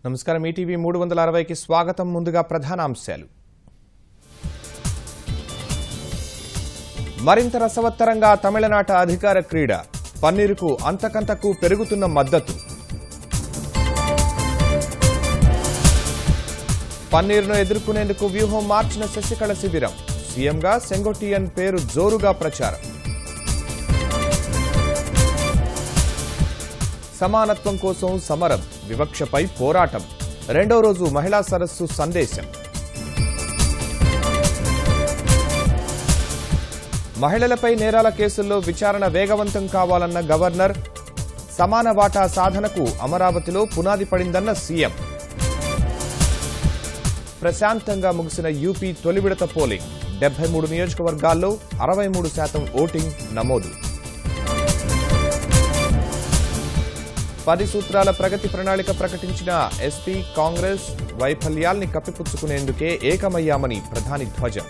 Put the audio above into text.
నమస్కారం ఈటీవీ 360కి స్వాగతం. ముందుగా ప్రధానాంశాలు. మరింత రసవత్తరంగా తమిళనాట అధికార క్రీడ. పన్నీరుకు అంతకంతకు పెరుగుతున్న మద్దతు. పన్నీరును ఎదుర్కొనేందుకు వ్యూహం మార్చిన శశికళ శిబిరం. సీఎంగా సెంగోట్టియన్ పేరు జోరుగా ప్రచారం. సమానత్వం కోసం సమరం, వివక్షపై పోరాటం. రెండో రోజు మహిళా సరస్సు సందేశం. మహిళలపై నేరాల కేసుల్లో విచారణ వేగవంతం కావాలన్న గవర్నర్. సమాన వాటా సాధనకు అమరావతిలో పునాది పడిందన్న సీఎం. ప్రశాంతంగా ముగిసిన యూపీ తొలి విడత పోలింగ్. 73 నియోజకవర్గాల్లో 63% ఓటింగ్ నమోదు. 10 సూత్రాల ప్రగతి ప్రణాళిక ప్రకటించిన ఎస్పీ. కాంగ్రెస్ వైఫల్యాల్ని కప్పిపుచ్చుకునేందుకే ఏకమయ్యామని ప్రధాని ధ్వజం.